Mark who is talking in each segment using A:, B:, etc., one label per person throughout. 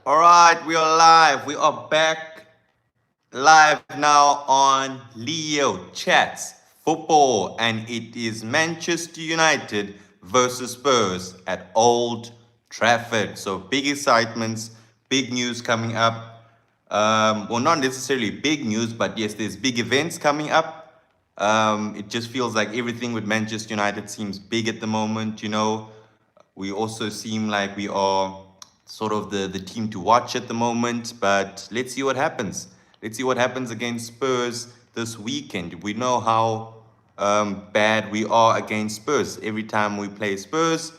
A: All right, we are live. We are back live now on Leo Chats Football, and it is Manchester United versus Spurs at Old Trafford. So big excitements, big news coming up. Well, not necessarily big news, but yes, there's big events coming up. It just feels like everything with Manchester United seems big at the moment. We also seem like we are sort of the team to watch at the moment, but let's see what happens. Let's see what happens against Spurs this weekend. We know how bad we are against Spurs. Every time we play Spurs,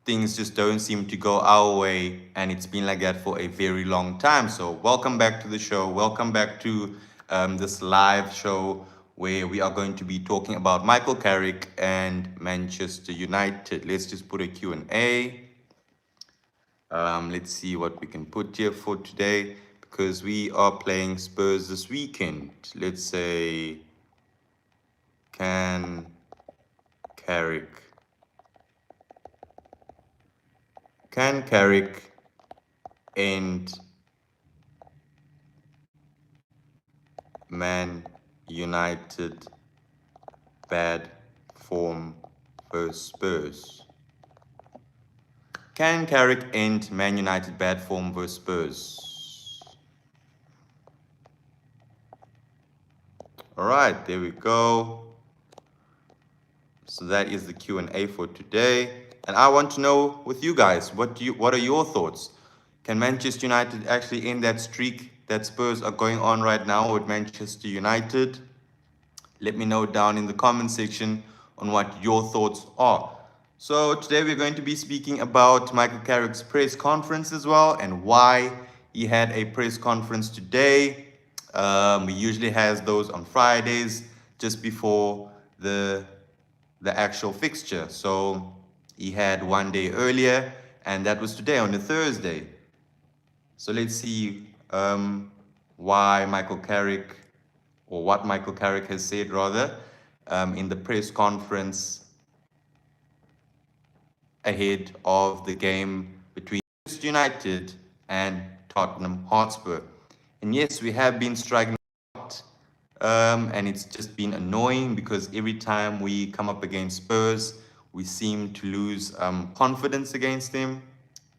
A: things just don't seem to go our way, and it's been like that for a very long time. So welcome back to the show. Welcome back to this live show where we are going to be talking about Michael Carrick and Manchester United. Let's just put a Q&A. Let's see what we can put here for today, because we are playing Spurs this weekend. Let's say, can Carrick end Man United bad form versus Spurs? Can Carrick end Man United bad form versus Spurs? All right, there we go. So that is the Q&A for today. And I want to know with you guys, what are your thoughts? Can Manchester United actually end that streak that Spurs are going on right now with Manchester United? Let me know down in the comment section on what your thoughts are. So today we're going to be speaking about Michael Carrick's press conference as well, and why he had a press conference today. He usually has those on Fridays just before the actual fixture. So he had one day earlier, and that was today on a Thursday. So let's see why Michael Carrick, or what Michael Carrick has said rather, in the press conference ahead of the game between Manchester United and Tottenham Hotspur. And yes, we have been struggling a lot, and it's just been annoying because every time we come up against Spurs, we seem to lose confidence against them.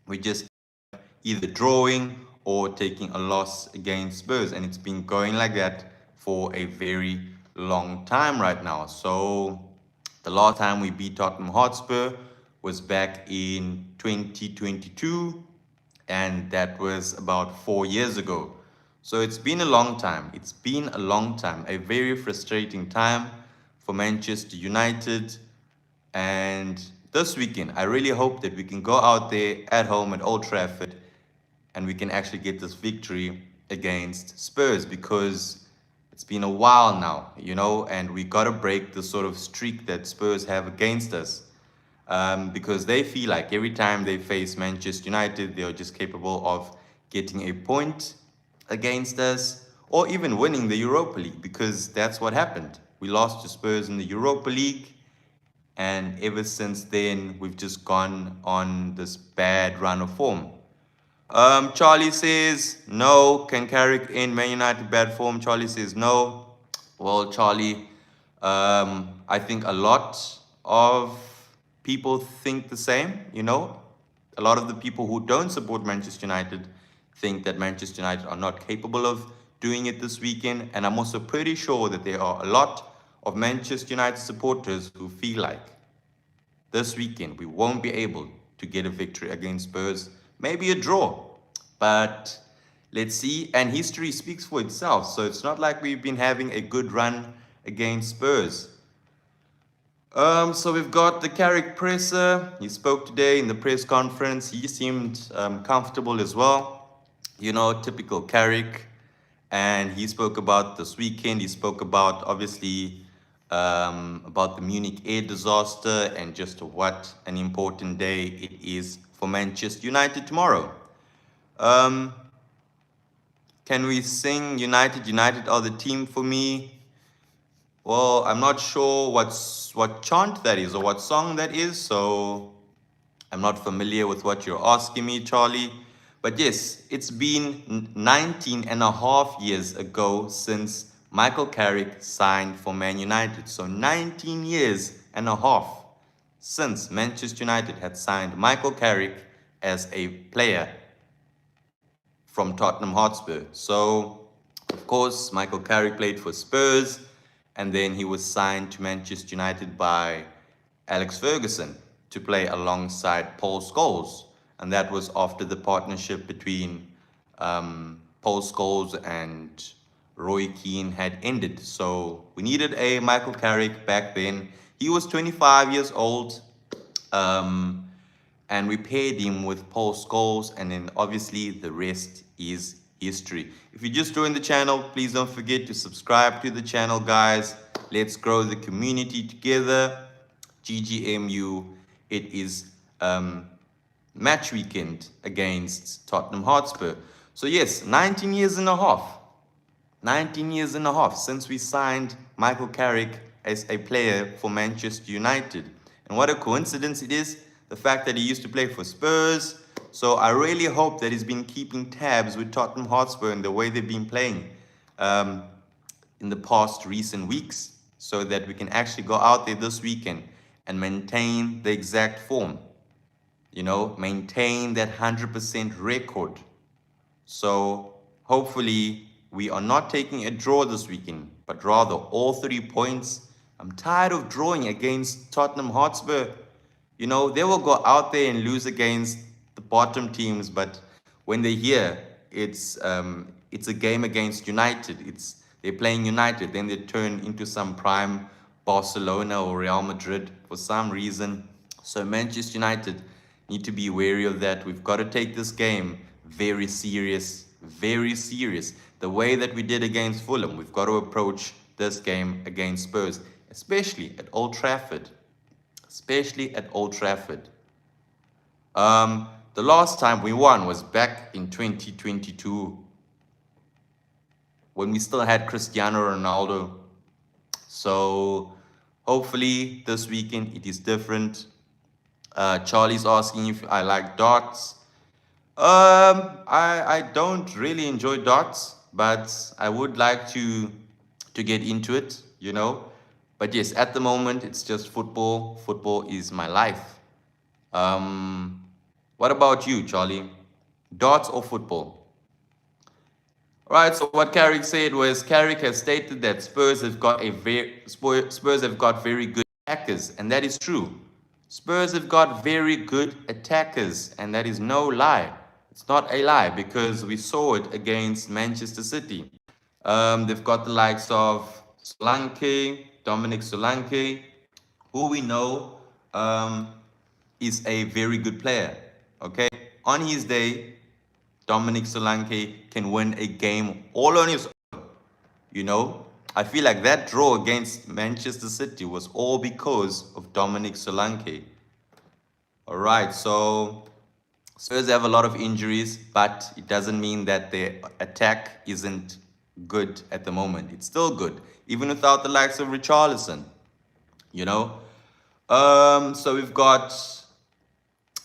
A: We just either drawing or taking a loss against Spurs, and it's been going like that for a very long time right now. So the last time we beat Tottenham Hotspur was back in 2022, and that was about 4 years ago. So it's been a long time. It's been a long time, a very frustrating time for Manchester United. And this weekend, I really hope that we can go out there at home at Old Trafford and we can actually get this victory against Spurs, because it's been a while now, and we got to break the sort of streak that Spurs have against us. Because they feel like every time they face Manchester United, they are just capable of getting a point against us, or even winning the Europa League, because that's what happened. We lost to Spurs in the Europa League, and ever since then, we've just gone on this bad run of form. Charlie says no. Can Carrick end Man United bad form? Charlie says no. Well, Charlie, I think a lot of people think the same. A lot of the people who don't support Manchester United think that Manchester United are not capable of doing it this weekend. And I'm also pretty sure that there are a lot of Manchester United supporters who feel like this weekend we won't be able to get a victory against Spurs, maybe a draw, but let's see. And history speaks for itself, so it's not like we've been having a good run against Spurs. So we've got the Carrick presser. He spoke today in the press conference. He seemed comfortable as well, typical Carrick. And he spoke about this weekend. He spoke about, obviously, about the Munich air disaster, and just what an important day it is for Manchester United tomorrow. Can we sing United? United are the team for me. Well, I'm not sure what chant that is or what song that is, so I'm not familiar with what you're asking me, Charlie. But yes, it's been 19 and a half years ago since Michael Carrick signed for Man United. So 19 years and a half since Manchester United had signed Michael Carrick as a player from Tottenham Hotspur. So, of course, Michael Carrick played for Spurs, and then he was signed to Manchester United by Alex Ferguson to play alongside Paul Scholes. And that was after the partnership between Paul Scholes and Roy Keane had ended. So we needed a Michael Carrick back then. He was 25 years old. Um, and we paired him with Paul Scholes, and then obviously the rest is history. If you just joined the channel, please don't forget to subscribe to the channel, guys. Let's grow the community together. GGMU, it is match weekend against Tottenham Hotspur. So yes, 19 years and a half. 19 years and a half since we signed Michael Carrick as a player for Manchester United. And what a coincidence it is, the fact that he used to play for Spurs. So I really hope that he's been keeping tabs with Tottenham Hotspur and the way they've been playing in the past recent weeks, so that we can actually go out there this weekend and maintain the exact form. You know, maintain that 100% record. So hopefully we are not taking a draw this weekend, but rather all 3 points. I'm tired of drawing against Tottenham Hotspur. You know, they will go out there and lose against the bottom teams, but when they're here, it's a game against United. They're playing United, then they turn into some prime Barcelona or Real Madrid for some reason. So Manchester United need to be wary of that. We've got to take this game very serious, very serious. The way that we did against Fulham, we've got to approach this game against Spurs, especially at Old Trafford. Especially at Old Trafford. The last time we won was back in 2022 when we still had Cristiano Ronaldo. So hopefully this weekend it is different. Charlie's asking if I like darts. I don't really enjoy darts, but I would like to get into it, you know. But yes, at the moment it's just football. Football is my life. What about you, Charlie? Darts or football? All right. So what Carrick said was Carrick has stated that Spurs have got very good attackers, and that is true. Spurs have got very good attackers, and that is no lie. It's not a lie because we saw it against Manchester City. They've got the likes of Solanke, Dominic Solanke, who we know is a very good player. Okay, on his day, Dominic Solanke can win a game all on his own. You know, I feel like that draw against Manchester City was all because of Dominic Solanke. All right, so Spurs have a lot of injuries, but it doesn't mean that their attack isn't good at the moment. It's still good, even without the likes of Richarlison. You know, so we've got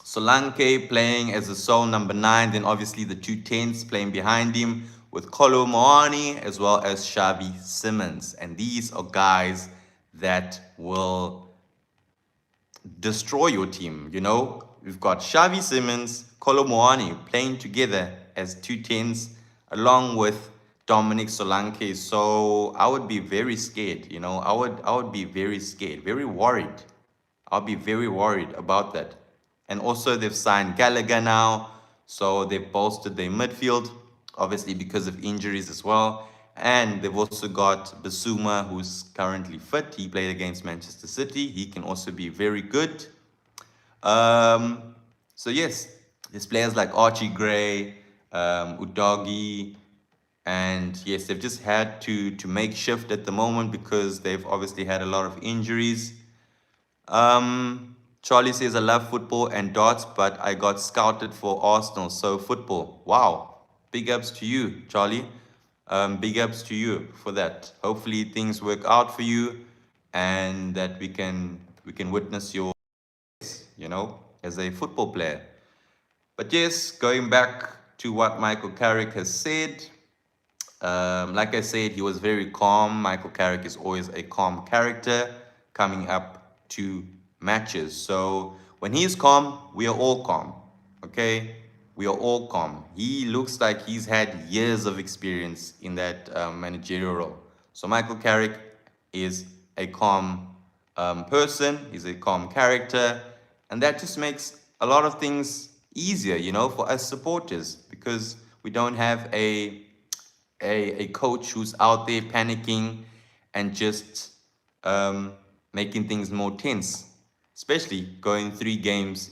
A: Solanke playing as a sole number 9, then obviously the 2 10s playing behind him with Kolo Muani as well as Xavi Simons. And these are guys that will destroy your team, you know. We've got Xavi Simons, Kolo Muani playing together as 2 10s along with Dominic Solanke. So I would be very scared, you know. I would be very scared, very worried. I'll be very worried about that. And also they've signed Gallagher now, so they've bolstered their midfield, obviously because of injuries as well. And they've also got Basuma, who's currently fit. He played against Manchester City. He can also be very good. So yes, there's players like Archie Gray, Udogi, and yes, they've just had to make shift at the moment because they've obviously had a lot of injuries. Charlie says, I love football and darts, but I got scouted for Arsenal. So football. Wow. Big ups to you, Charlie. Big ups to you for that. Hopefully things work out for you and that we can witness your, you know, as a football player. But yes, going back to what Michael Carrick has said. Like I said, he was very calm. Michael Carrick is always a calm character coming up to matches. So when he's calm, we are all calm. Okay? We are all calm. He looks like he's had years of experience in that managerial role. So Michael Carrick is a calm person, he's a calm character, and that just makes a lot of things easier, for us supporters because we don't have a coach who's out there panicking and just um, making things more tense, especially going 3 games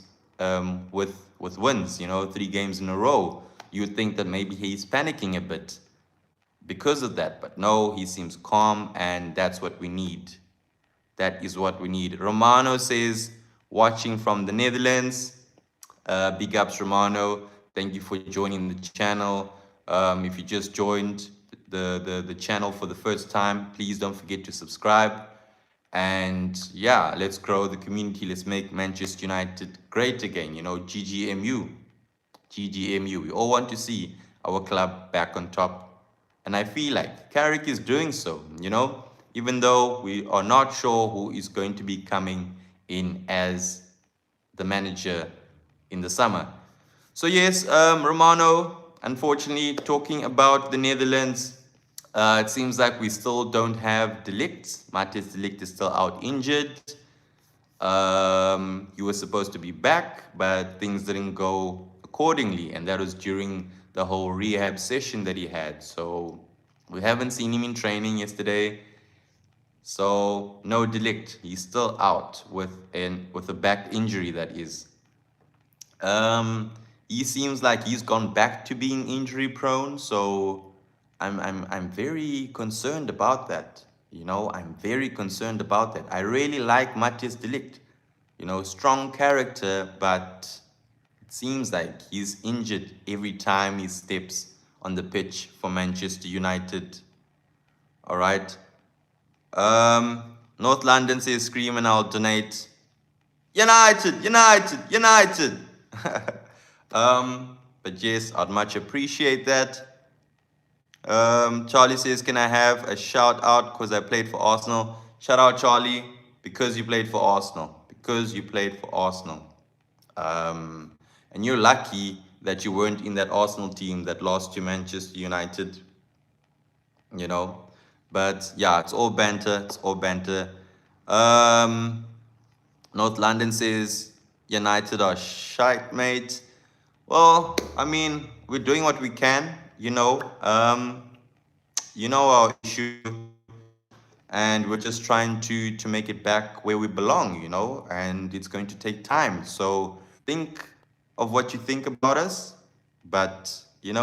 A: with wins, 3 games in a row. You would think that maybe he's panicking a bit because of that, but no, he seems calm, and that's what we need. That is what we need. Romano says, watching from the Netherlands. Big ups, Romano. Thank you for joining the channel. If you just joined the channel for the first time, please don't forget to subscribe. And yeah, let's grow the community. Let's make Manchester United great again. GGMU. GGMU. We all want to see our club back on top. And I feel like Carrick is doing so, even though we are not sure who is going to be coming in as the manager in the summer. So yes, Romano, unfortunately, talking about the Netherlands, it seems like we still don't have De Ligt. Matthias De Ligt is still out injured. He was supposed to be back, but things didn't go accordingly, and that was during the whole rehab session that he had. So we haven't seen him in training yesterday. So no De Ligt. He's still out with a back injury, that is. He seems like he's gone back to being injury prone, so I'm very concerned about that. I'm very concerned about that. I really like Matthias De Ligt. Strong character, but it seems like he's injured every time he steps on the pitch for Manchester United. All right. North London says, scream and I'll donate. United, United, United. But yes, I'd much appreciate that. Charlie says, can I have a shout out because I played for Arsenal? Shout out, Charlie, because you played for Arsenal. Because you played for Arsenal. And you're lucky that you weren't in that Arsenal team that lost to Manchester United. But yeah, it's all banter. It's all banter. North London says, United are shite, mate. Well, I mean, we're doing what we can, our issue, and we're just trying to make it back where we belong, and it's going to take time. So think of what you think about us, but we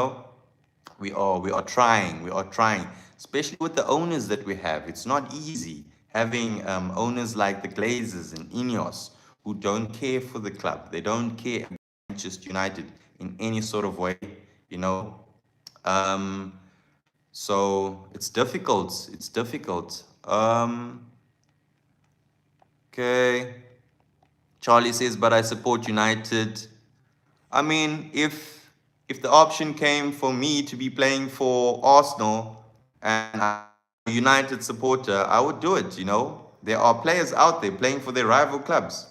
A: are trying, especially with the owners that we have. It's not easy having owners like the Glazers and Ineos who don't care for the club. They don't care about Manchester United in any sort of way, so it's difficult. It's difficult. Okay. Charlie says, but I support United. I mean, if the option came for me to be playing for Arsenal and I'm a United supporter, I would do it, There are players out there playing for their rival clubs,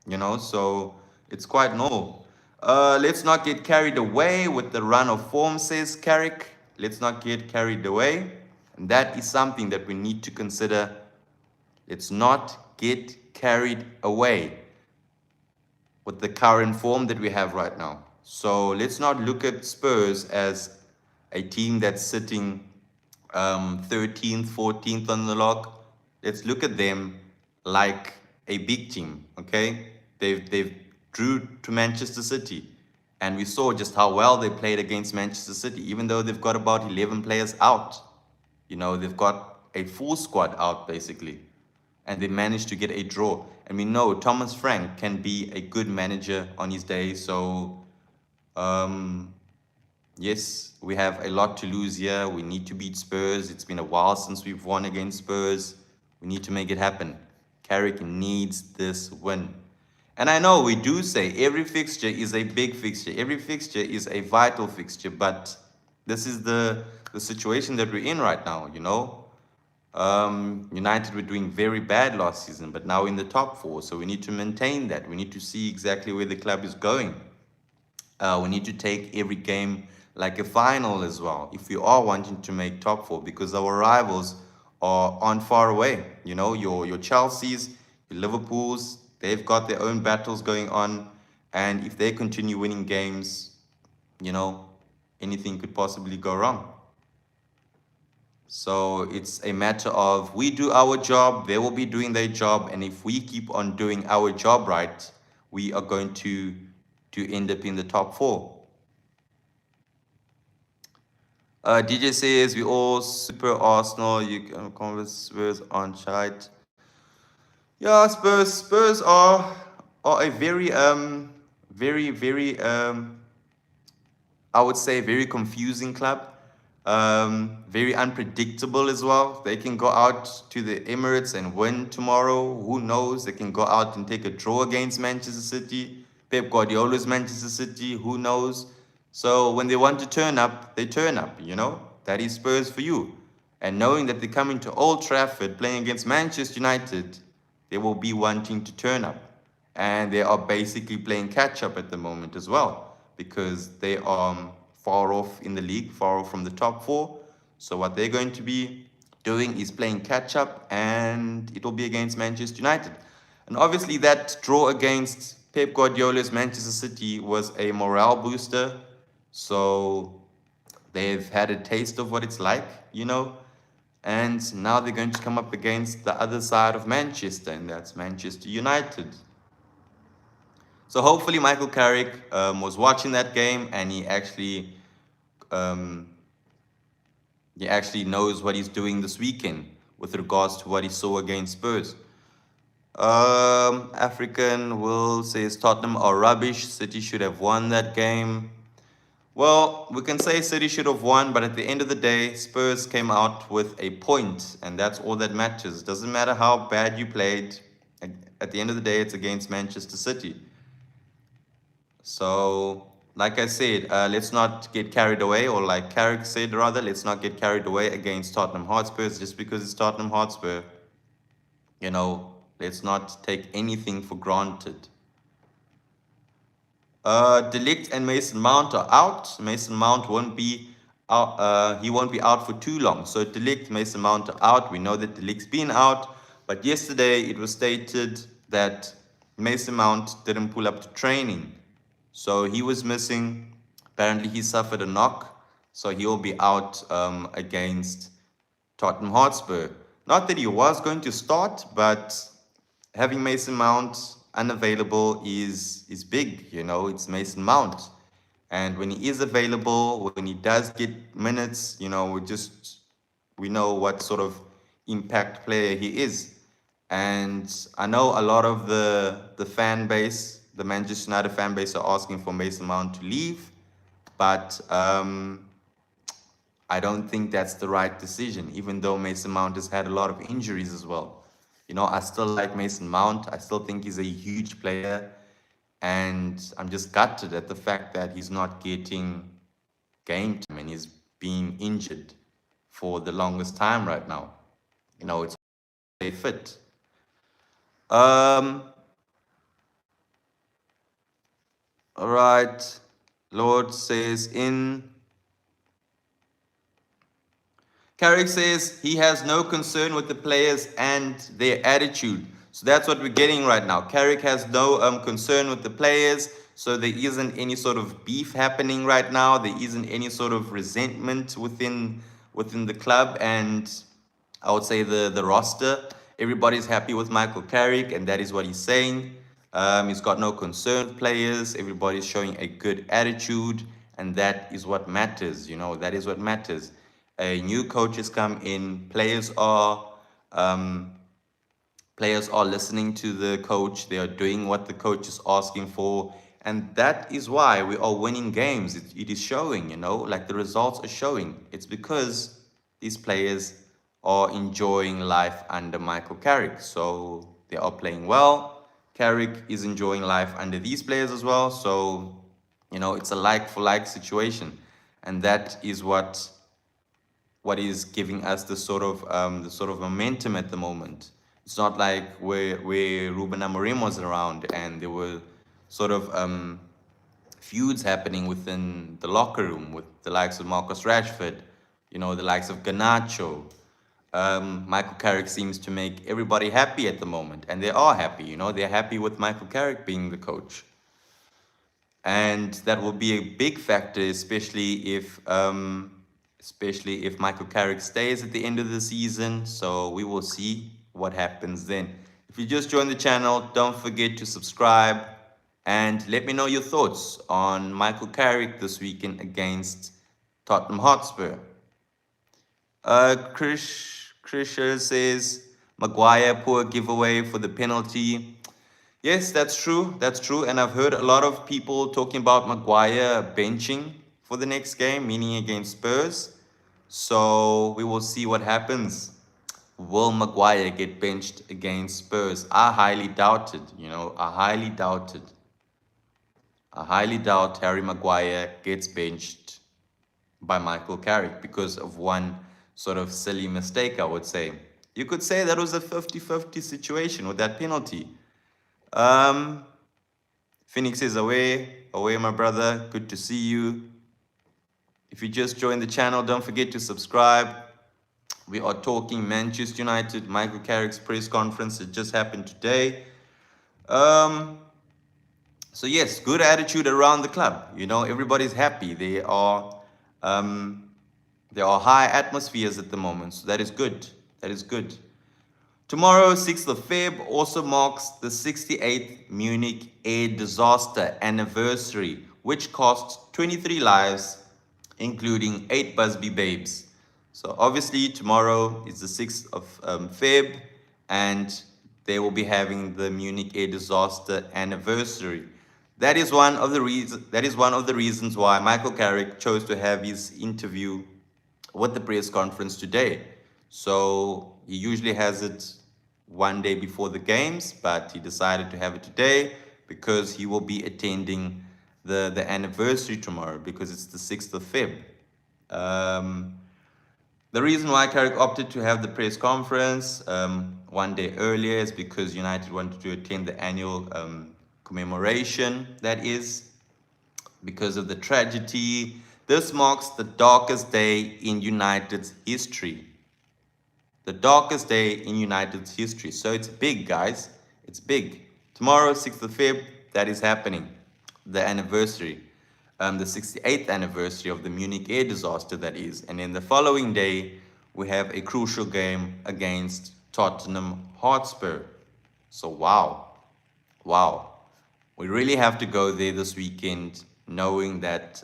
A: so it's quite normal. Let's not get carried away with the run of form, says Carrick. Let's not get carried away. And that is something that we need to consider. Let's not get carried away with the current form that we have right now. So let's not look at Spurs as a team that's sitting 13th, 14th on the log. Let's look at them like a big team, okay? They've drew to Manchester City, and we saw just how well they played against Manchester City, even though they've got about 11 players out. They've got a full squad out, basically, and they managed to get a draw. And we know Thomas Frank can be a good manager on his day, so yes, we have a lot to lose here. We need to beat Spurs. It's been a while since we've won against Spurs. We need to make it happen. Carrick needs this win. And I know we do say every fixture is a big fixture, every fixture is a vital fixture, but this is the situation that we're in right now, you know. United were doing very bad last season, but now in the top four, so we need to maintain that. We need to see exactly where the club is going. We need to take every game like a final as well, if we are wanting to make top four, because our rivals aren't far away. You know, your Chelsea's, your Liverpool's, they've got their own battles going on, and if they continue winning games, you know, anything could possibly go wrong. So it's a matter of we do our job, they will be doing their job, and if we keep on doing our job right, we are going to end up in the top four. DJ says we all super Arsenal. You can converse Spurs on chat. Yeah, Spurs are a very I would say very confusing club. Very unpredictable as well. They can go out to the Emirates and win tomorrow. Who knows? They can go out and take a draw against Manchester City. Pep Guardiola's Manchester City. Who knows? So when they want to turn up, they turn up, you know? That is Spurs for you. And knowing that they're coming to Old Trafford playing against Manchester United, they will be wanting to turn up. And they are basically playing catch up at the moment as well, because they are far off in the league, far off from the top four. So what they're going to be doing is playing catch up, and it will be against Manchester United. And obviously that draw against Pep Guardiola's Manchester City was a morale booster. So they've had a taste of what it's like, you know. And now they're going to come up against the other side of Manchester, and that's Manchester United. So hopefully Michael Carrick was watching that game, and um, he actually knows what he's doing this weekend with regards to what he saw against Spurs. African Will says Tottenham are rubbish. City should have won that game. Well, we can say City should have won, but at the end of the day, Spurs came out with a point, and that's all that matters. Doesn't matter how bad you played. At the end of the day, it's against Manchester City. So, like I said, let's not get carried away, or like Carrick said rather, let's not get carried away against Tottenham Hotspur just because it's Tottenham Hotspur. You know, let's not take anything for granted. De Ligt and Mason Mount are out. Mason Mount won't be out. He won't be out for too long. So De Ligt, Mason Mount are out. We know that De Ligt's been out, but yesterday it was stated that Mason Mount didn't pull up to training, so he was missing. Apparently, he suffered a knock, so he will be out against Tottenham Hotspur. Not that he was going to start, but having Mason Mount unavailable is big, you know. It's Mason Mount, and when he is available, when he does get minutes, you know, we know what sort of impact player he is. And I know a lot of the fan base, the Manchester United fan base, are asking for Mason Mount to leave, but I don't think that's the right decision, even though Mason Mount has had a lot of injuries as well. You know, I still like Mason Mount. I still think he's a huge player. And I'm just gutted at the fact that he's not getting game time and he's being injured for the longest time right now. You know, it's a fit. All right. Lord says in. Carrick says he has no concern with the players and their attitude. So that's what we're getting right now. Carrick has no concern with the players. So there isn't any sort of beef happening right now. There isn't any sort of resentment within the club, and I would say the roster. Everybody's happy with Michael Carrick, and that is what he's saying. He's got no concern with players. Everybody's showing a good attitude, and that is what matters. You know, that is what matters. A new coach has come in. Players are listening to the coach. They are doing what the coach is asking for. And that is why we are winning games. It is showing, you know, like the results are showing. It's because these players are enjoying life under Michael Carrick. So they are playing well. Carrick is enjoying life under these players as well. So, it's a like for like situation. And that is what is giving us the sort of momentum at the moment. It's not like where Ruben Amorim was around and there were sort of feuds happening within the locker room with the likes of Marcus Rashford, the likes of Garnacho. Michael Carrick seems to make everybody happy at the moment, and they are happy. They're happy with Michael Carrick being the coach, and that will be a big factor, especially if Michael Carrick stays at the end of the season. So we will see what happens then. If you just joined the channel, don't forget to subscribe and let me know your thoughts on Michael Carrick this weekend against Tottenham Hotspur. Krisha says, Maguire, poor giveaway for the penalty. Yes, that's true. That's true. And I've heard a lot of people talking about Maguire benching for the next game, meaning against Spurs. So we will see what happens. Will Maguire get benched against Spurs? I highly doubt it. I highly doubt it. I highly doubt Harry Maguire gets benched by Michael Carrick because of one sort of silly mistake, I would say. You could say that was a 50-50 situation with that penalty. Phoenix is away, my brother. Good to see you. If you just joined the channel, don't forget to subscribe. We are talking Manchester United, Michael Carrick's press conference. It just happened today. So yes, good attitude around the club. Everybody's happy. There are high atmospheres at the moment, so that is good. That is good. Tomorrow, 6th of Feb, also marks the 68th Munich air disaster anniversary, which cost 23 lives, including 8 Busby babes. So obviously, tomorrow is the 6th of Feb, and they will be having the Munich air disaster anniversary. That is one of the reasons why Michael Carrick chose to have his interview with the press conference today. So he usually has it one day before the games, but he decided to have it today because he will be attending the anniversary tomorrow because it's the 6th of Feb. The reason why Carrick opted to have the press conference one day earlier is because United wanted to attend the annual commemoration, that is, because of the tragedy. This marks the darkest day in United's history. The darkest day in United's history. So it's big, guys. It's big. Tomorrow, 6th of Feb, that is happening. The anniversary. The 68th anniversary of the Munich air disaster, that is. And then the following day, we have a crucial game against Tottenham Hotspur. So wow. Wow. We really have to go there this weekend knowing that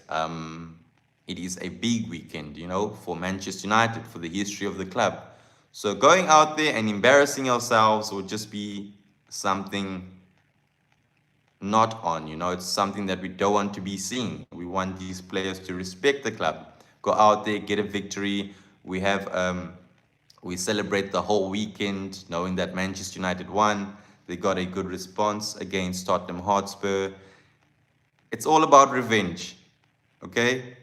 A: it is a big weekend, for Manchester United, for the history of the club. So going out there and embarrassing ourselves would just be something not on, it's something that we don't want to be seeing. We want these players to respect the club, go out there, get a victory. We celebrate the whole weekend knowing that Manchester United won. They got a good response against Tottenham Hotspur. It's all about revenge, okay?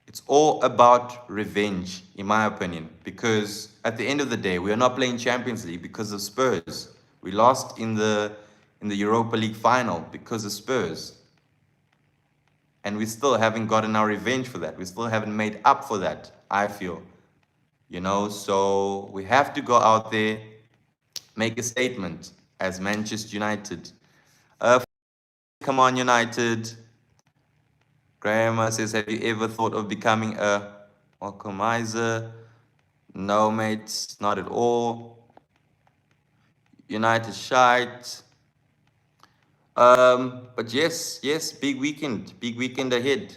A: It's all about revenge, in my opinion, because at the end of the day, we are not playing Champions League because of Spurs. We lost in the Europa League final because of Spurs. And we still haven't gotten our revenge for that. We still haven't made up for that, I feel. So we have to go out there, make a statement as Manchester United. Come on, United. Graham says, have you ever thought of becoming a Malcolmizer? No, mate, not at all. United shite. But yes, big weekend ahead.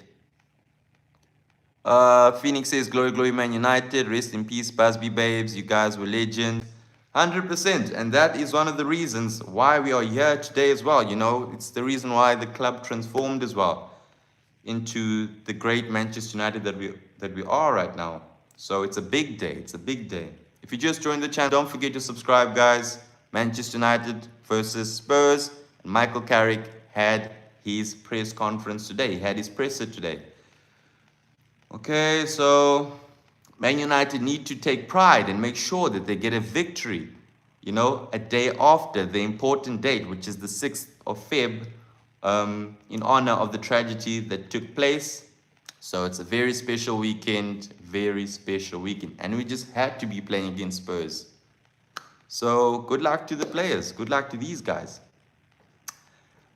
A: Phoenix says, glory, glory, Man United. Rest in peace, Busby babes. You guys were legends. 100%. And that is one of the reasons why we are here today as well. It's the reason why the club transformed as well into the great Manchester United that we are right now. So it's a big day. It's a big day. If you just joined the channel, don't forget to subscribe, guys. Manchester United versus Spurs. Michael Carrick had his press conference today. He had his presser today. Okay, so Man United need to take pride and make sure that they get a victory, you know, a day after the important date, which is the 6th of Feb, in honor of the tragedy that took place. So it's a very special weekend, very special weekend. And we just had to be playing against Spurs. So good luck to the players. Good luck to these guys.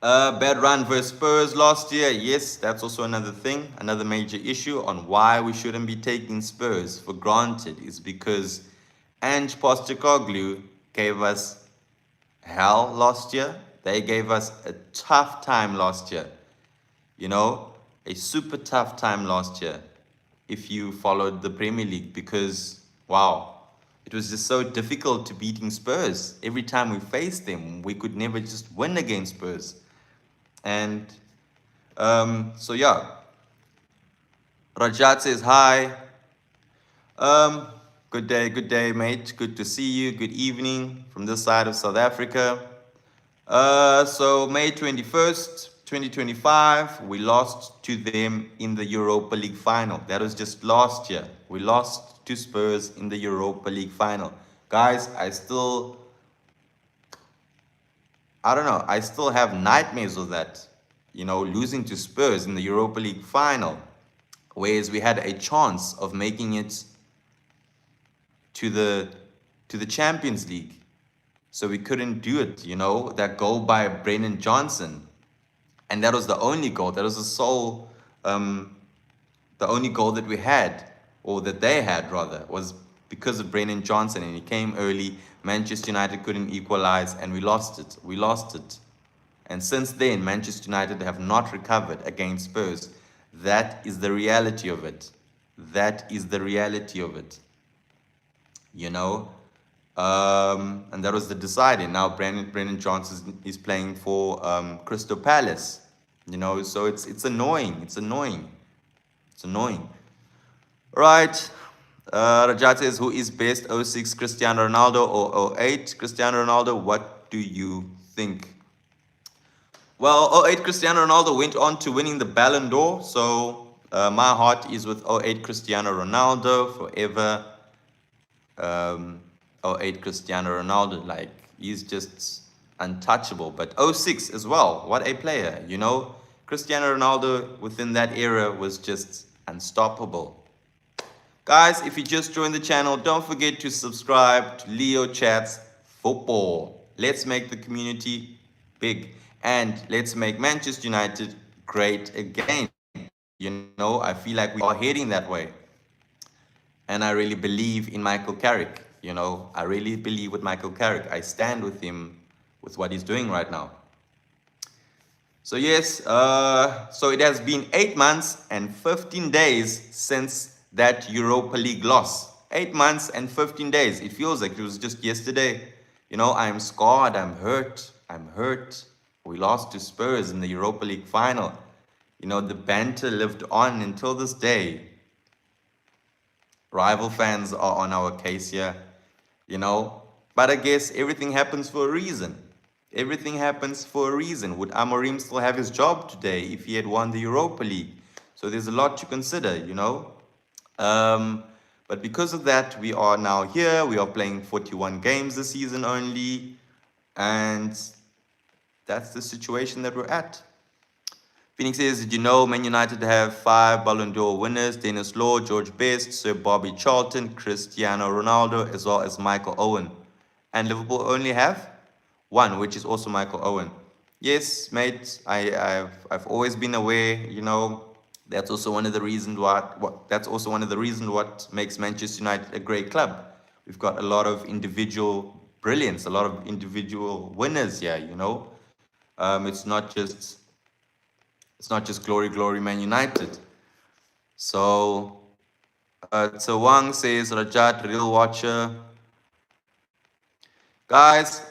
A: Bad run versus Spurs last year. Yes, that's also another thing. Another major issue on why we shouldn't be taking Spurs for granted is because Ange Postecoglou gave us hell last year. They gave us a tough time last year. You know, a super tough time last year if you followed the Premier League because, wow, it was just so difficult to beating Spurs. Every time we faced them, we could never just win against Spurs. And so yeah, Rajat says hi. Good day, mate. Good to see you. Good evening from this side of South Africa. So May 21st, 2025, we lost to them in the Europa League final. That was just last year. We lost to Spurs in the Europa League final. Guys, I don't know, I still have nightmares of that, you know, losing to Spurs in the Europa League final, whereas we had a chance of making it to the Champions League. So we couldn't do it, you know, that goal by Brennan Johnson. And that was the only goal. That was the only goal that we had, or that they had rather, was because of Brennan Johnson, and he came early. Manchester United couldn't equalize, and we lost it. We lost it. And since then, Manchester United have not recovered against Spurs. That is the reality of it. That is the reality of it. You know? And that was the deciding. Now Brennan Johnson is playing for Crystal Palace. You know, so it's annoying. It's annoying. It's annoying. Right. Rajat says, who is best, 06 Cristiano Ronaldo or 08 Cristiano Ronaldo? What do you think? Well, 08 Cristiano Ronaldo went on to winning the Ballon d'Or. So my heart is with 08 Cristiano Ronaldo forever. 08 Cristiano Ronaldo, like, he's just untouchable. But 06 as well, what a player, you know. Cristiano Ronaldo within that era was just unstoppable. Guys, if you just joined the channel, don't forget to subscribe to Leo Chats Football. Let's make the community big, and let's make Manchester United great again. You know, I feel like we are heading that way. And I really believe in Michael Carrick. You know, I really believe with Michael Carrick. I stand with him with what he's doing right now. So yes, so it has been 8 months and 15 days since that Europa League loss. 8 months and 15 days. It feels like it was just yesterday. You know, I'm scarred, I'm hurt. We lost to Spurs in the Europa League final. You know, the banter lived on until this day. Rival fans are on our case here, you know. But I guess everything happens for a reason. Everything happens for a reason. Would Amorim still have his job today if he had won the Europa League? So there's a lot to consider, you know. But because of that, we are now here. We are playing 41 games this season only. And that's the situation that we're at. Phoenix says, did you know Man United have 5 Ballon d'Or winners? Dennis Law, George Best, Sir Bobby Charlton, Cristiano Ronaldo, as well as Michael Owen. And Liverpool only have 1, which is also Michael Owen. Yes, mate, I've always been aware, you know. That's also one of the reasons what makes Manchester United a great club. We've got a lot of individual brilliance, a lot of individual winners here, you know. It's not just glory Man United. So Wang says, Rajat, real watcher. Guys,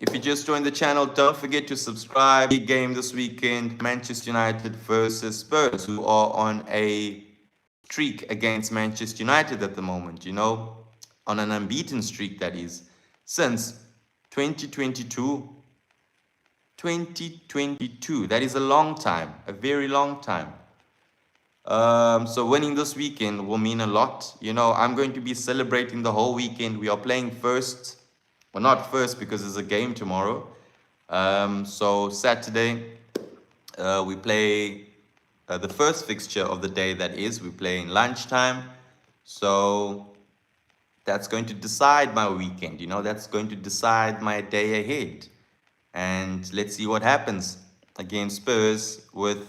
A: if you just joined the channel, don't forget to subscribe. Big game this weekend, Manchester United versus Spurs, who are on a streak against Manchester United at the moment, you know, on an unbeaten streak, that is, since 2022. 2022. That is a long time, a very long time. So winning this weekend will mean a lot. You know, I'm going to be celebrating the whole weekend. We are playing first, well, not first because there's a game tomorrow. So Saturday, we play the first fixture of the day, that is, we play in lunchtime. So that's going to decide my weekend, you know, that's going to decide my day ahead. And let's see what happens against Spurs with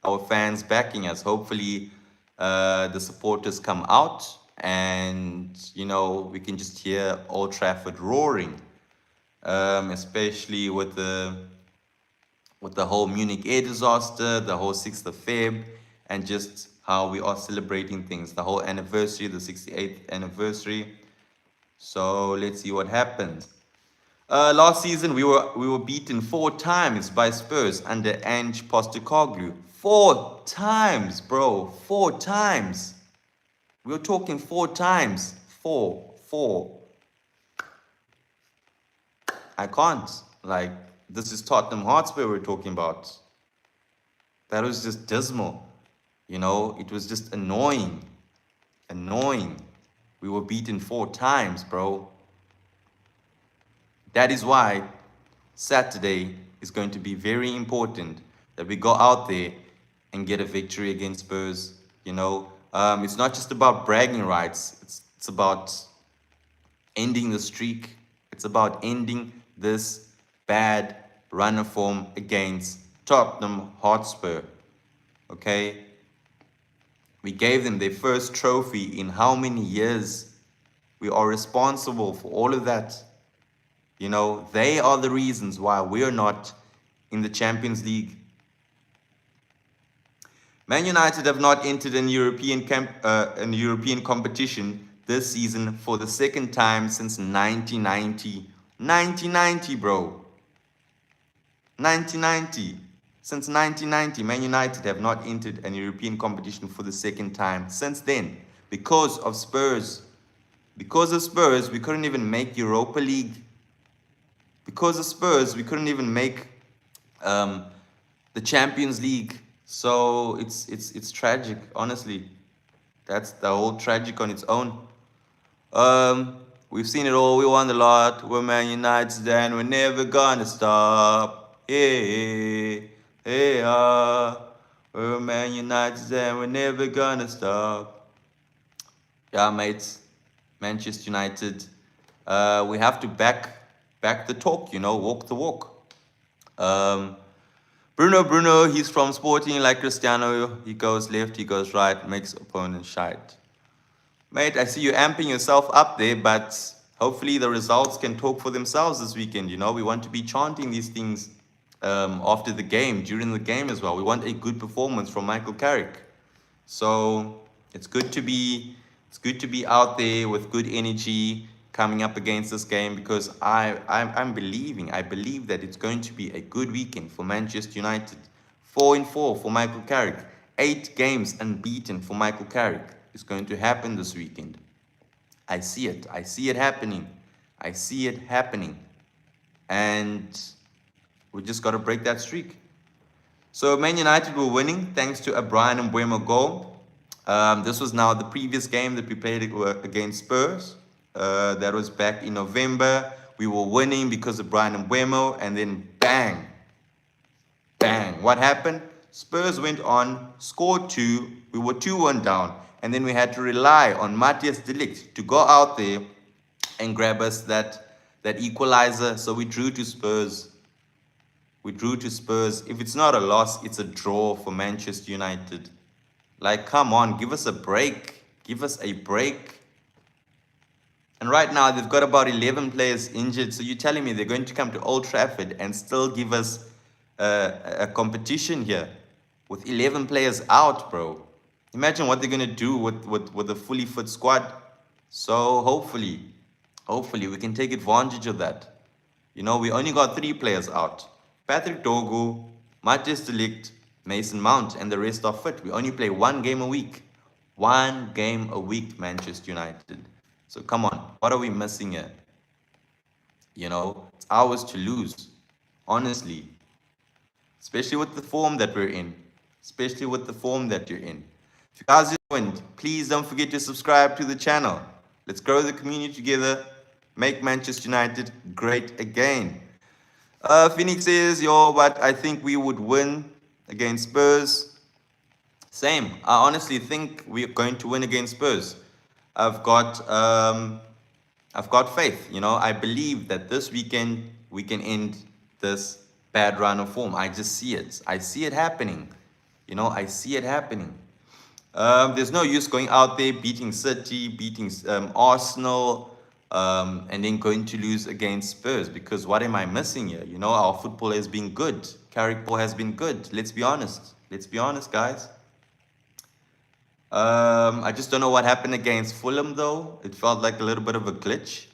A: our fans backing us. Hopefully, the supporters come out and, you know, we can just hear Old Trafford roaring, especially with the whole Munich air disaster, the whole 6th of Feb, and just how we are celebrating things, the whole anniversary, the 68th anniversary. So let's see what happens. Last season we were beaten 4 times by Spurs under Ange Postecoglou. 4 times, bro. 4 times. We were talking 4 times. Four. I can't. Like, this is Tottenham Hotspur we're talking about. That was just dismal. You know, it was just annoying. Annoying. We were beaten 4 times, bro. That is why Saturday is going to be very important, that we go out there and get a victory against Spurs. You know, it's not just about bragging rights. It's about ending the streak. It's about ending this bad run of form against Tottenham Hotspur. Okay? We gave them their first trophy in how many years? We are responsible for all of that. You know, they are the reasons why we're not in the Champions League. Man United have not entered an European competition this season for the second time since 1990. 1990, bro. 1990. Since 1990, Man United have not entered an European competition for the second time since then. Because of Spurs. Because of Spurs, we couldn't even make Europa League. Because of Spurs, we couldn't even make the Champions League. So it's tragic, honestly. That's the whole tragic on its own. We've seen it all. We won a lot. We're Man United, and we're never gonna stop. Hey, we're Man United, and we're never gonna stop. Yeah, mates. Manchester United. We have to back the talk, you know, walk the walk. Bruno, he's from Sporting like Cristiano. He goes left, he goes right, makes opponents shite. Mate, I see you amping yourself up there, but hopefully the results can talk for themselves this weekend. You know, we want to be chanting these things after the game, during the game as well. We want a good performance from Michael Carrick. So it's good to be out there with good energy coming up against this game, because I believe that it's going to be a good weekend for Manchester United. 4-4 for Michael Carrick. 8 games unbeaten for Michael Carrick is going to happen this weekend. I see it happening. And we just got to break that streak. So Man United were winning thanks to a Brian Mbeumo goal. This was now the previous game that we played against Spurs. That was back in November. We were winning because of Brian Mbeumo, and then bang. What happened? Spurs went on, scored 2. We were 2-1 down, and then we had to rely on Matthias de Ligt to go out there and grab us that equalizer. So we drew to Spurs. If it's not a loss, it's a draw for Manchester United. Like, come on, give us a break. And right now, they've got about 11 players injured. So you're telling me they're going to come to Old Trafford and still give us a competition here with 11 players out, bro? Imagine what they're going to do with a fully fit squad. So hopefully we can take advantage of that. You know, we only got 3 players out. Patrick Dorgu, Matthias de Ligt, Mason Mount, and the rest are fit. We only play 1 game a week. 1 game a week, Manchester United. So come on, what are we missing here? You know, it's ours to lose, honestly. especially with the form that we're in, especially with the form that you're in. If you guys joined, please don't forget to subscribe to the channel. Let's grow the community together, make Manchester United great again. Phoenix says, yo, but I think we would win against Spurs. Same. I honestly think we're going to win against Spurs. I've got faith. I believe that this weekend we can end this bad run of form. I just see it. I see it happening. I see it happening. There's no use going out there beating City, beating Arsenal, and then going to lose against Spurs, because what am I missing here? Our football has been good. Carrick ball has been good. Let's be honest. Let's be honest, guys. I just don't know what happened against Fulham, though. It felt like a little bit of a glitch.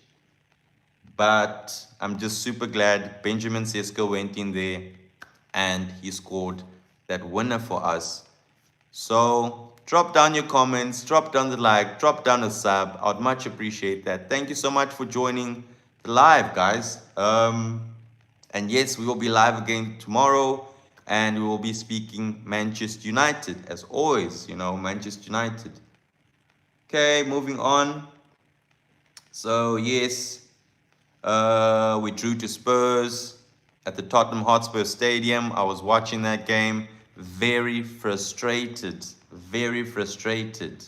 A: But I'm just super glad Benjamin Sesko went in there and he scored that winner for us. So drop down your comments, drop down the like, drop down a sub. I'd much appreciate that. Thank you so much for joining the live, guys. And yes, we will be live again tomorrow. And we will be speaking Manchester United, as always, Manchester United. Okay, moving on. So, yes, we drew to Spurs at the Tottenham Hotspur Stadium. I was watching that game. Very frustrated. Very frustrated.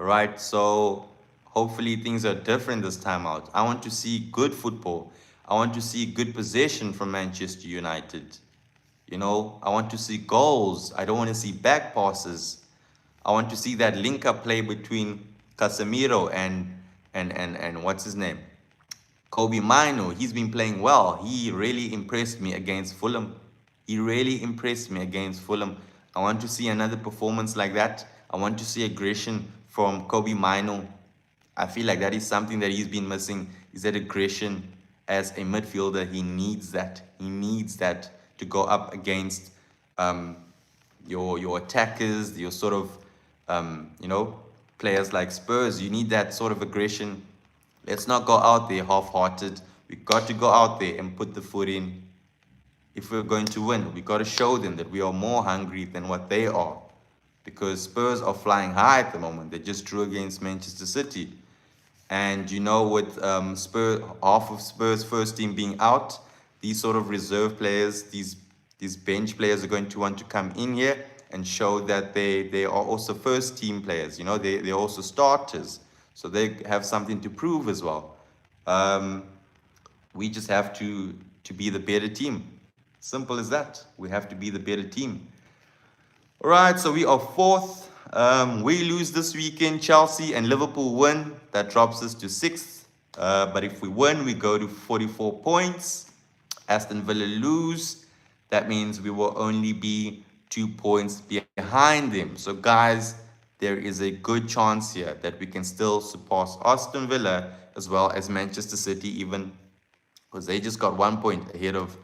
A: All right, so hopefully things are different this time out. I want to see good football. I want to see good possession from Manchester United. I want to see goals. I don't want to see back passes. I want to see that link-up play between Casemiro and what's his name? Kobe Mino. He's been playing well. He really impressed me against Fulham. He really impressed me against Fulham. I want to see another performance like that. I want to see aggression from Kobe Mino. I feel like that is something that he's been missing, is that aggression as a midfielder. He needs that. He needs that to go up against your attackers, your sort of, players like Spurs. You need that sort of aggression. Let's not go out there half-hearted. We've got to go out there and put the foot in. If we're going to win, we've got to show them that we are more hungry than what they are. Because Spurs are flying high at the moment. They just drew against Manchester City. And with half of Spurs' first team being out, these sort of reserve players, these bench players are going to want to come in here and show that they are also first team players. They're also starters. So they have something to prove as well. We just have to be the better team. Simple as that. We have to be the better team. All right, so we are fourth. We lose this weekend. Chelsea and Liverpool win. That drops us to sixth. But if we win, we go to 44 points. Aston Villa lose. That means we will only be 2 points behind them. So, guys, there is a good chance here that we can still surpass Aston Villa as well as Manchester City, even because they just got 1 point ahead of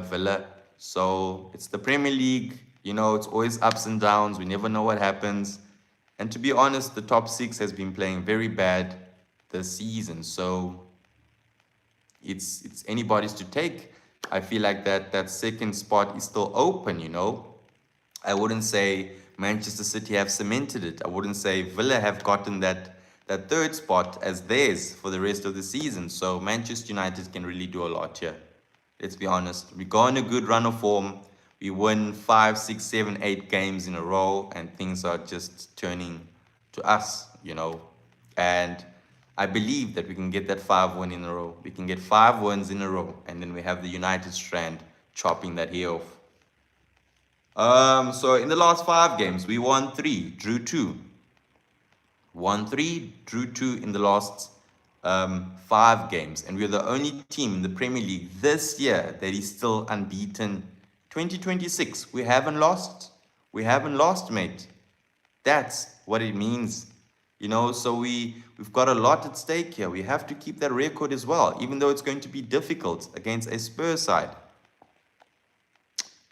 A: Villa. So it's the Premier League. It's always ups and downs. We never know what happens. And to be honest, the top six has been playing very bad this season. So it's anybody's to take. I feel like that second spot is still open, I wouldn't say Manchester City have cemented it. I wouldn't say Villa have gotten that third spot as theirs for the rest of the season. So Manchester United can really do a lot here. Let's be honest. We go on a good run of form. We win 5, 6, 7, 8 games in a row, and things are just turning to us, And I believe that we can get that 5 win in a row. We can get 5 wins in a row, and then we have the United strand chopping that hair off. So in the last 5 games, we won 3, drew 2. Won 3, drew 2 in the last 5 games. And we're the only team in the Premier League this year that is still unbeaten. 2026, we haven't lost. We haven't lost, mate. That's what it means. So we've got a lot at stake here. We have to keep that record as well, even though it's going to be difficult against a Spurs side.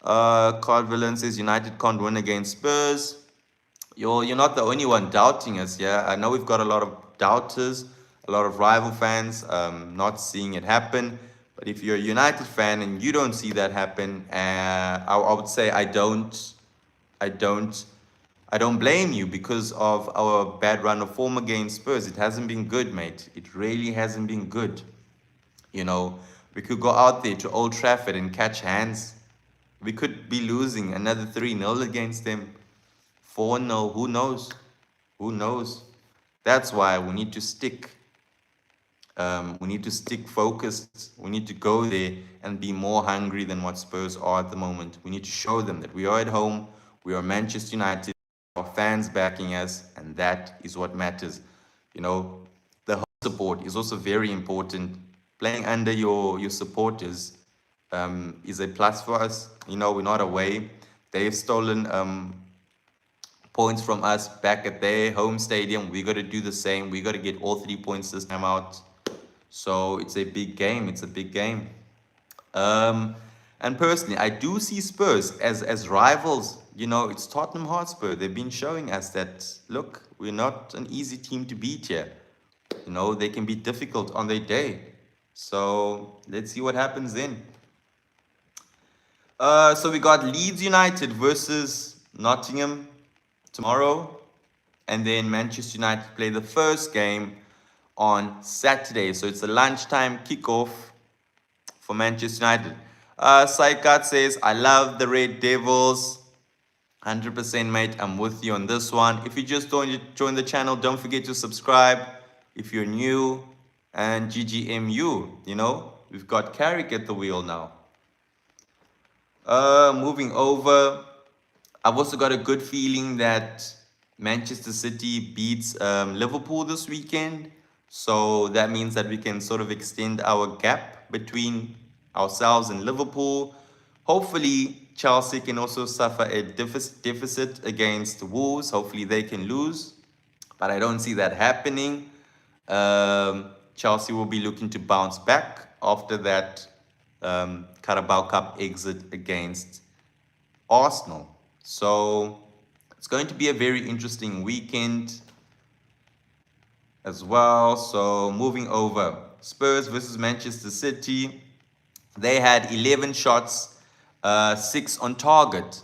A: Carl Villan says United can't win against Spurs. You're not the only one doubting us, yeah? I know we've got a lot of doubters, a lot of rival fans not seeing it happen. But if you're a United fan and you don't see that happen, I would say I don't, I don't blame you because of our bad run of form against Spurs. It hasn't been good, mate. It really hasn't been good. You know, we could go out there to Old Trafford and catch hands. We could be losing another 3-0 against them. 4-0, who knows? Who knows? That's why we need to stick focused. We need to go there and be more hungry than what Spurs are at the moment. We need to show them that we are at home, we are Manchester United, our fans backing us, and that is what matters. You know, the home support is also very important. Playing under your supporters is a plus for us. You know, we're not away. They've stolen points from us back at their home stadium. We got to do the same. We got to get all 3 points this time out. So it's a big game. It's a big game. Um, and personally, I do see Spurs as rivals. You know, it's Tottenham Hotspur. They've been showing us that, look, we're not an easy team to beat here. You know, they can be difficult on their day. So let's see what happens then. So we got Leeds United versus Nottingham tomorrow. And then Manchester United play the first game on Saturday. So it's a lunchtime kickoff for Manchester United. Saikat says, I love the Red Devils. 100% mate, I'm with you on this one. If you just join the channel, don't forget to subscribe if you're new. And GGMU, you know, we've got Carrick at the wheel now. Moving over, I've also got a good feeling that Manchester City beats Liverpool this weekend. So that means that we can sort of extend our gap between ourselves and Liverpool. Hopefully, Chelsea can also suffer a deficit against Wolves. Hopefully, they can lose. But I don't see that happening. Chelsea will be looking to bounce back after that Carabao Cup exit against Arsenal. So it's going to be a very interesting weekend as well. So moving over, Spurs versus Manchester City. They had 11 shots, 6 on target.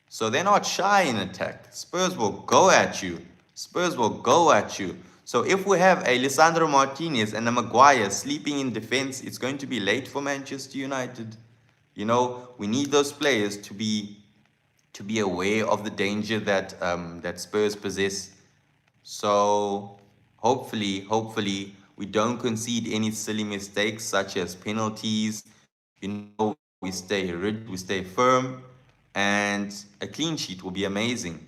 A: So they're not shy in attack. Spurs will go at you. Spurs will go at you. So if we have a Lisandro Martinez and a Maguire sleeping in defense, it's going to be late for Manchester United. You know, we need those players to be aware of the danger that that Spurs possess. So hopefully we don't concede any silly mistakes such as penalties. You know, we stay rigid, we stay firm, and a clean sheet will be amazing.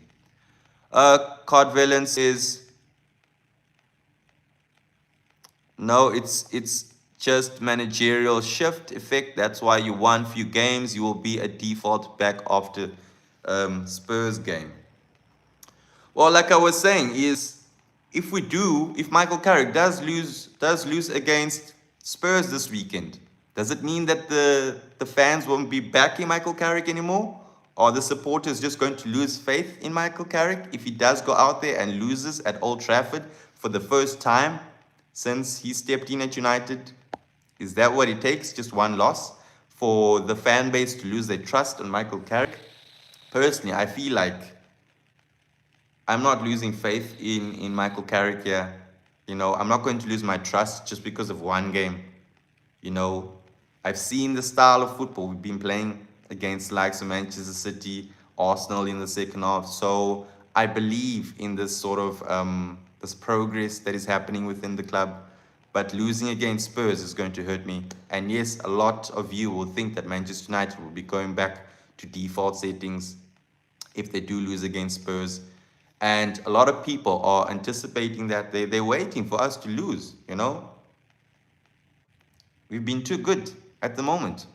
A: Card Valence is no, it's just managerial shift effect. That's why you won few games. You will be a default back after Spurs game. Well, like I was saying, is if Michael Carrick does lose against Spurs this weekend, does it mean that the fans won't be backing Michael Carrick anymore? Are the supporters just going to lose faith in Michael Carrick if he does go out there and loses at Old Trafford for the first time since he stepped in at United? Is that what it takes? Just one loss for the fan base to lose their trust on Michael Carrick? Personally, I feel like I'm not losing faith in Michael Carrick here. You know, I'm not going to lose my trust just because of one game. You know, I've seen the style of football we've been playing against the likes of Manchester City, Arsenal in the second half. So I believe in this sort of this progress that is happening within the club. But losing against Spurs is going to hurt me. And yes, a lot of you will think that Manchester United will be going back to default settings if they do lose against Spurs. And a lot of people are anticipating that they're waiting for us to lose, you know. We've been too good at the moment.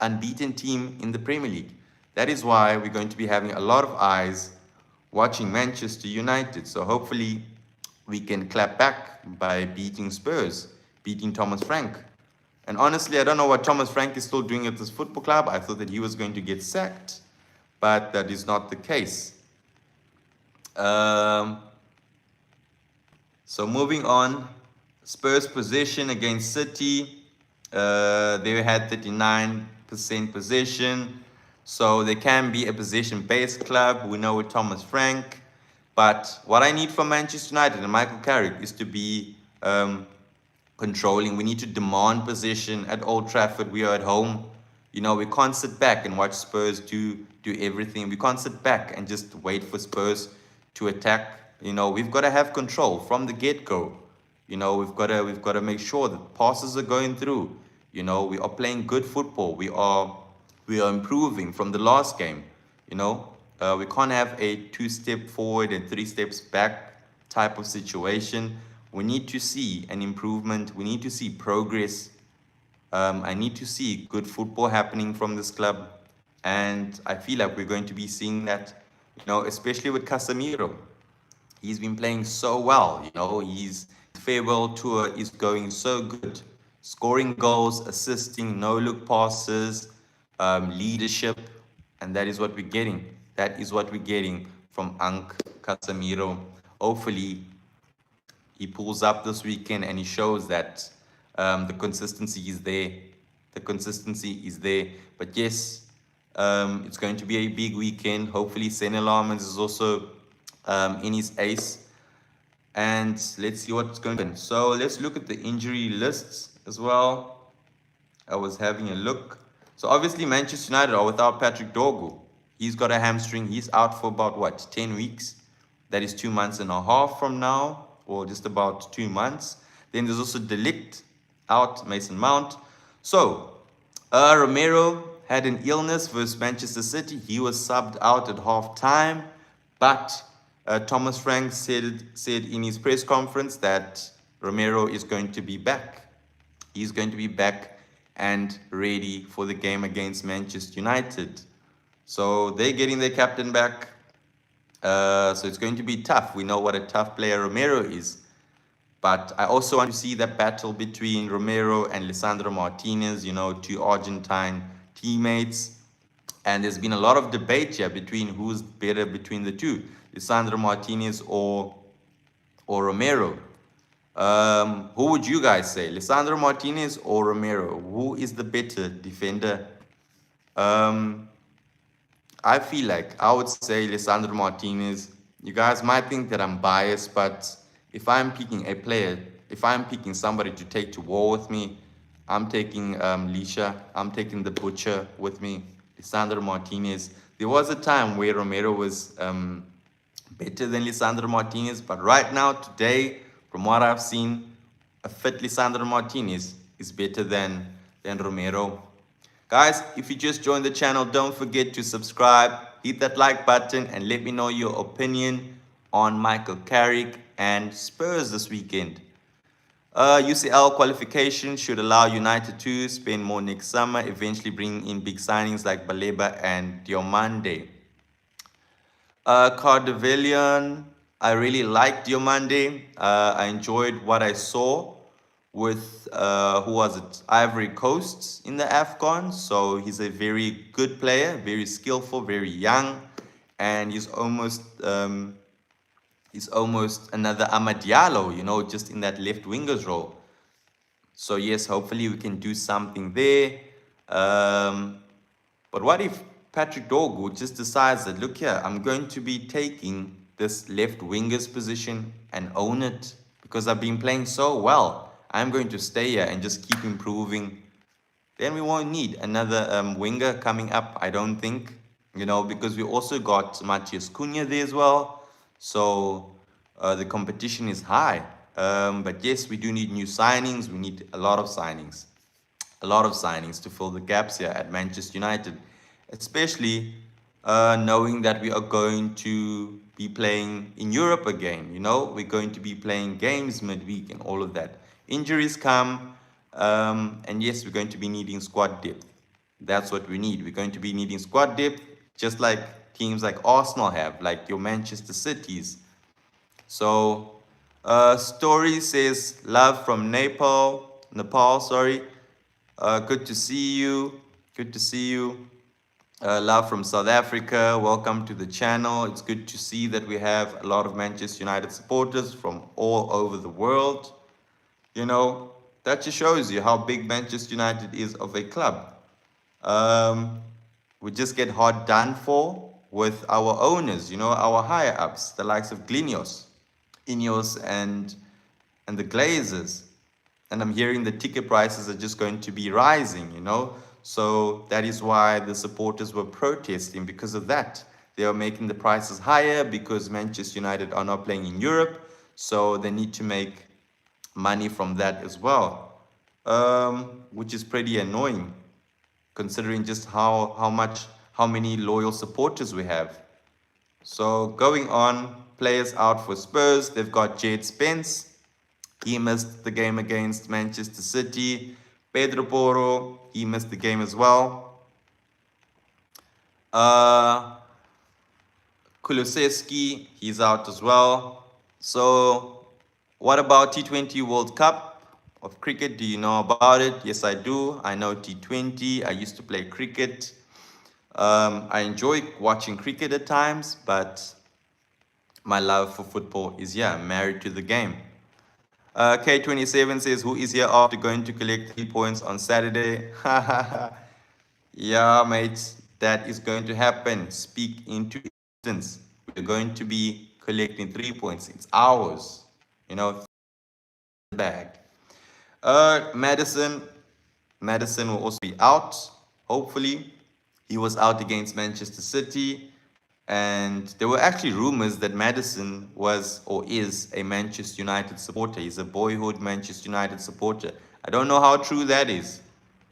A: Unbeaten team in the Premier League. That is why we're going to be having a lot of eyes watching Manchester United. So hopefully we can clap back by beating Spurs, beating Thomas Frank. And honestly, I don't know what Thomas Frank is still doing at this football club. I thought that he was going to get sacked, but that is not the case. So moving on, Spurs possession against City. They had 39% possession. So they can be a possession-based club. We know with Thomas Frank. But what I need from Manchester United and Michael Carrick is to be controlling. We need to demand possession at Old Trafford. We are at home. We can't sit back and watch Spurs do everything. We can't sit back and just wait for Spurs to attack. We've got to have control from the get-go. We've got to make sure that passes are going through. We are playing good football. We are improving from the last game. We can't have a 2-step forward and 3 steps back type of situation. We need to see an improvement. We need to see progress. I need to see good football happening from this club. And I feel like we're going to be seeing that, especially with Casemiro. He's been playing so well. His farewell tour is going so good. Scoring goals, assisting, no-look passes, leadership. And that is what we're getting. That is what we're getting from Casemiro. Hopefully, he pulls up this weekend and he shows that the consistency is there. The consistency is there. But yes, it's going to be a big weekend. Hopefully, Senne Lammens is also in his ace. And let's see what's going to happen. So let's look at the injury lists as well. I was having a look. So obviously, Manchester United are without Patrick Dorgu. He's got a hamstring. He's out for about, 10 weeks? That is 2 months and a half from now, or just about 2 months. Then there's also De Ligt out, Mason Mount. So, Romero had an illness versus Manchester City. He was subbed out at half time. But Thomas Frank said in his press conference that Romero is going to be back. He's going to be back and ready for the game against Manchester United. So they're getting their captain back. So it's going to be tough. We know what a tough player Romero is. But I also want to see that battle between Romero and Lisandro Martinez, two Argentine teammates. And there's been a lot of debate here between who's better between the two, Lisandro Martinez or Romero. Who would you guys say, Lisandro Martinez or Romero? Who is the better defender? I feel like I would say Lisandro Martinez. You guys might think that I'm biased, but if I'm picking a player, if I'm picking somebody to take to war with me, I'm taking Lisha. I'm taking the Butcher with me, Lisandro Martinez. There was a time where Romero was better than Lisandro Martinez, but right now, today, from what I've seen, a fit Lisandro Martinez is better than Romero. Guys, if you just joined the channel, don't forget to subscribe, hit that like button, and let me know your opinion on Michael Carrick and Spurs this weekend. UCL qualification should allow United to spend more next summer, eventually bringing in big signings like Baleba and Diomande. Cardavellion, I really liked Diomande. I enjoyed what I saw with, who was it? Ivory Coast in the AFCON. So he's a very good player, very skillful, very young. And he's almost another Amad Diallo, just in that left winger's role. So yes, hopefully we can do something there. But what if Patrick Dorgu just decides that, look here, I'm going to be taking this left winger's position and own it because I've been playing so well. I'm going to stay here and just keep improving. Then we won't need another winger coming up, I don't think, because we also got Matheus Cunha there as well. So the competition is high. But yes, we do need new signings. We need a lot of signings. A lot of signings to fill the gaps here at Manchester United. Especially knowing that we are going to be playing in Europe again. We're going to be playing games midweek and all of that. Injuries come. And yes, we're going to be needing squad depth. That's what we need. We're going to be needing squad depth, just like teams like Arsenal have, like your Manchester Cities. So, Story says, love from Nepal, sorry. Good to see you. Good to see you. Love from South Africa. Welcome to the channel. It's good to see that we have a lot of Manchester United supporters from all over the world. That just shows you how big Manchester United is of a club. Um, we just get hard done for with our owners, our higher ups, the likes of Ineos, and the Glazers. And I'm hearing the ticket prices are just going to be rising. So that is why the supporters were protesting because of that. They are making the prices higher because Manchester United are not playing in Europe, so they need to make money from that as well, which is pretty annoying considering just how many loyal supporters we have. So going on, players out for Spurs, they've got Jed Spence. He missed the game against Manchester City. Pedro Porro, he missed the game as well. Kulusevski, he's out as well. So what about T20 World Cup of cricket? Do you know about it? Yes, I do. I know T20. I used to play cricket. I enjoy watching cricket at times, but my love for football is, married to the game. K27 says, who is here after going to collect 3 points on Saturday? Yeah, mate, that is going to happen. Speak into existence. We're going to be collecting 3 points. It's ours. Bag. Madison will also be out, hopefully. He was out against Manchester City. And there were actually rumors that Madison was or is a Manchester United supporter. He's a boyhood Manchester United supporter. I don't know how true that is.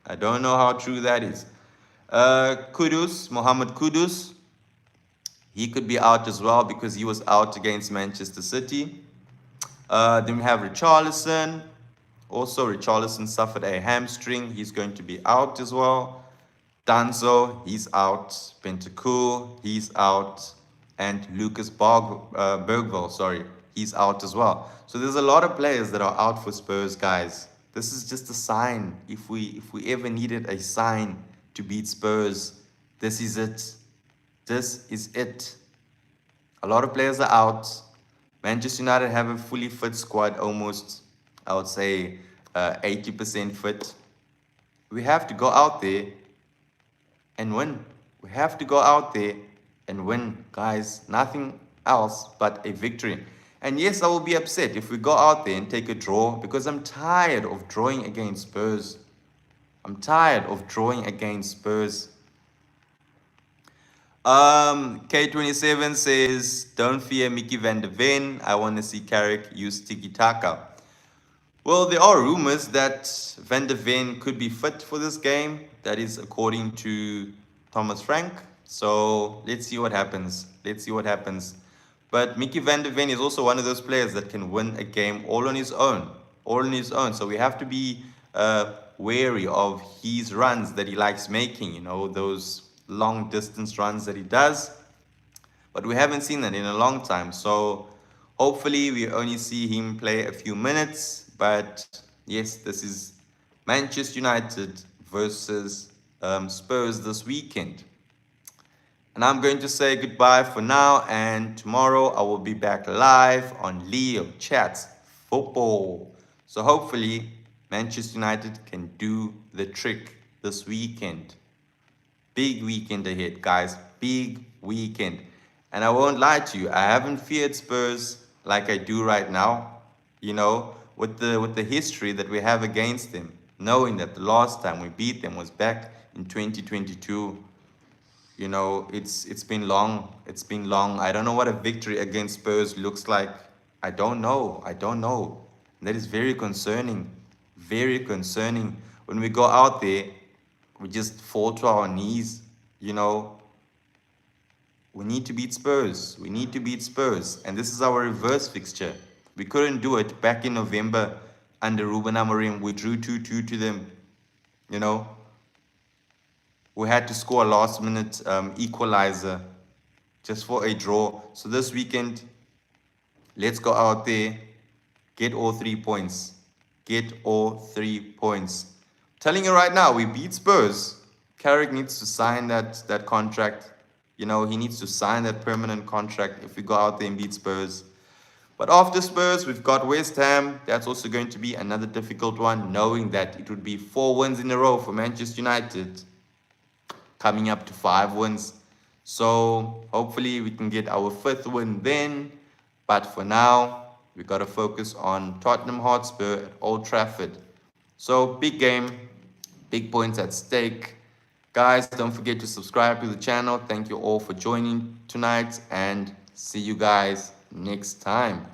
A: Mohamed Kudus, he could be out as well because he was out against Manchester City. Then we have Richarlison. Also, Richarlison suffered a hamstring. He's going to be out as well. Danzo, he's out. Bentancur, he's out. And Lucas Bergvall, he's out as well. So there's a lot of players that are out for Spurs, guys. This is just a sign. If we ever needed a sign to beat Spurs, this is it. This is it. A lot of players are out. Manchester United have a fully fit squad, almost, I would say, 80% fit. We have to go out there and win. We have to go out there and win, guys. Nothing else but a victory. And yes, I will be upset if we go out there and take a draw because I'm tired of drawing against Spurs. K27 says, don't fear Mickey van der Ven. I want to see Carrick use tiki-taka. Well, there are rumors that Van der Ven could be fit for this game. That is according to Thomas Frank. So let's see what happens. But Mickey van der Ven is also one of those players that can win a game all on his own. So we have to be wary of his runs that he likes making, those long distance runs that he does. But we haven't seen that in a long time. So hopefully we only see him play a few minutes. But yes, this is Manchester United versus Spurs this weekend. And I'm going to say goodbye for now. And tomorrow I will be back live on Leo Chats Football. So hopefully Manchester United can do the trick this weekend. Big weekend ahead, guys. Big weekend. And I won't lie to you, I haven't feared Spurs like I do right now. With the history that we have against them, knowing that the last time we beat them was back in 2022. It's been long. I don't know what a victory against Spurs looks like. I don't know. That is very concerning. When we go out there, we just fall to our knees. We need to beat Spurs. And this is our reverse fixture. We couldn't do it back in November under Ruben Amorim. We drew 2-2 to them. We had to score a last-minute equalizer just for a draw. So this weekend, let's go out there, get all 3 points. Telling you right now, we beat Spurs. Carrick needs to sign that contract. He needs to sign that permanent contract if we go out there and beat Spurs. But after Spurs, we've got West Ham. That's also going to be another difficult one, knowing that it would be 4 wins in a row for Manchester United, coming up to 5 wins. So hopefully we can get our 5th win then. But for now, we've got to focus on Tottenham Hotspur at Old Trafford. So big game, big points at stake. Guys, don't forget to subscribe to the channel. Thank you all for joining tonight and see you guys next time.